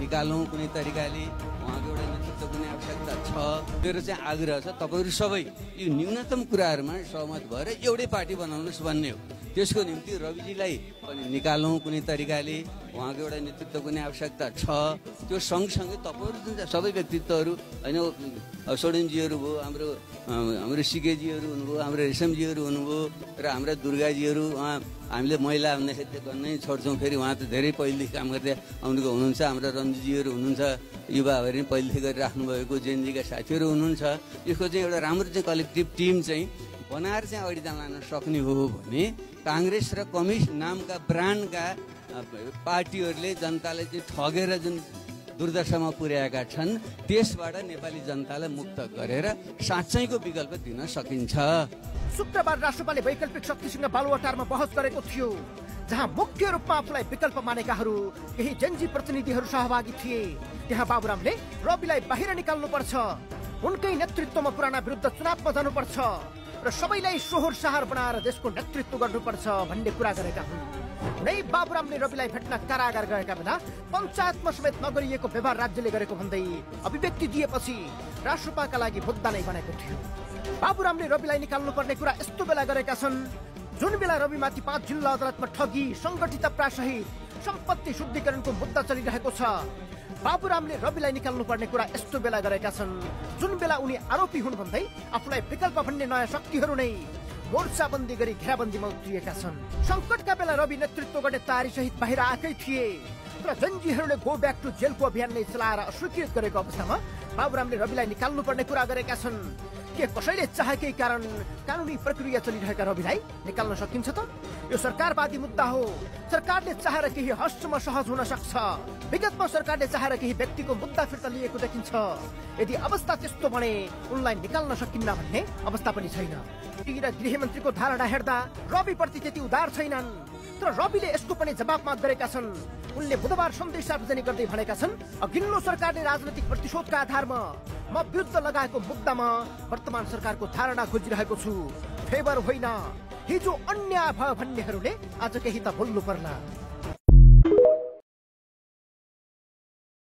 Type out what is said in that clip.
निकालौँ कुनै तरिकाले, उहाँको एउटा नेतृत्व कुनै आवश्यकता छ। मेरो चाहिँ आग्रह छ तपाईहरु सबै यो न्यूनतम कुराहरुमा सहमत भएर एउटै पार्टी बनाउनुस् भन्ने हो। त्यसको निम्ति रविजीलाई पनि निकालौँ कुनै तरिकाले, उहाँको एउटा नेतृत्व कुनै आवश्यकता छ। त्यो सँगसँगै तपाईहरु जुन सबै व्यक्तित्वहरू हैन, सोडेनजीहरू भयो, हाम्रो सिकेजीहरू हुनुभयो, हाम्रो रेशमजीहरू हुनुभयो र हाम्रा दुर्गाजीहरू। उहाँ हामीले महिला भन्दाखेरि गर्नै छोड्छौँ, फेरि उहाँ त धेरै पहिलेदेखि काम गर्दै आउनुभएको हुनुहुन्छ। हाम्रा रन्जुजीहरू हुनुहुन्छ, युवाहरू पनि पहिलेदेखि गरिराख्नु भएको, जेनजीका साथीहरू हुनुहुन्छ। यसको चाहिँ एउटा राम्रो चाहिँ कलेक्टिभ टिम चाहिँ बनाएर चाहिँ अगाडि जान सक्ने हो भने काङ्ग्रेस र कम्युनिस्ट नामका ब्रान्डका पार्टीहरूले जनतालाई चाहिँ ठगेर जुन दुर्दशामा पुर्याएका छन् त्यसबाट नेपाली जनतालाई मुक्त गरेर साँच्चैको विकल्प दिन सकिन्छ। शुक्रबार राष्ट्रपाले वैकल्पिक शक्तिसँग बालुवाटारमा बहस गरेको थियो, जहाँ मुख्य रूपमा आफूलाई विकल्प मानेकाहरू केही जेनजी प्रतिनिधिहरू सहभागी थिए। त्यहाँ बाबुरामले रविलाई बाहिर निकाल्नुपर्छ, उनकै नेतृत्वमा पुराना विरुद्ध चुनावमा जानुपर्छ र सबैलाई शोहोर शहर बनाएर देशको नेतृत्व गर्नुपर्छ भन्ने कुरा गरेका हुन्। नै बाबुरामले रविलाई भेट्न कारागार गएका बेला पञ्चायतमा समेत नगरिएको व्यवहार राज्यले गरेको भन्दै अभिव्यक्ति दिएपछि राष्ट्रपाका लागि मुद्दा नै बनेको थियो। बाबुरामले रविलाई निकाल्नुपर्ने कुरा यस्तो बेला गरेका छन् जुन बेला रविमाथि 5 जिल्ला अदालतमा ठगी, संगठित अपराधसहित सम्पत्ति शुद्धिकरणको मुद्दा चलिरहेको छ। बाबुरामले रविलाई निकाल्नुपर्ने कुरा यस्तो बेला गरेका छन् जुन बेला उनी आरोपी हुन् भन्दै आफूलाई विकल्प भन्ने नयाँ शक्तिहरू नै मोर्चाबन्दी गरी घेराबन्दीमा उत्रिएका छन्। संकटका बेला रवि नेतृत्व गर्ने तयारी सहित बाहिर आएकै थिए, तर जन्जीहरूले गो ब्याक टु जेलको अभियान नै चलाएर अस्वीकृत गरेको अवस्थामा बाबुरामले रविलाई निकाल्नुपर्ने कुरा गरेका छन्। के कसैले चाहेकै कारण कानुनी प्रक्रिया चलिरहेका रविलाई निकाल्न सकिन्छ त? यो सरकारवादी मुद्दा हो। सरकारले चाहेर केही हस्तमा सहज हुन सक्छ। विगतमा सरकारले चाहेर केही व्यक्तिको मुद्दा फिर्ता लिएको देखिन्छ। यदि अवस्था त्यस्तो भने उनलाई निकाल्न सकिन्न भन्ने अवस्था पनि छैन। गृहमन्त्रीको धारणा हेर्दा रविप्रति त्यति उदार छैनन्, तर रविले यसको पनि जवाब माग गरेका छन्। उनले बुधबार सन्देश सार्वजनिक गर्दै भनेका छन्, अघिल्लो सरकारले राजनैतिक प्रतिशोधका आधारमा म विरुद्ध लगाएको मुद्दामा वर्तमान सरकारको धारणा खोजिरहेको छु, फेभर होइन। हिजो अन्याय भयो भन्नेहरूले आज केही त बोल्नु पर्ला।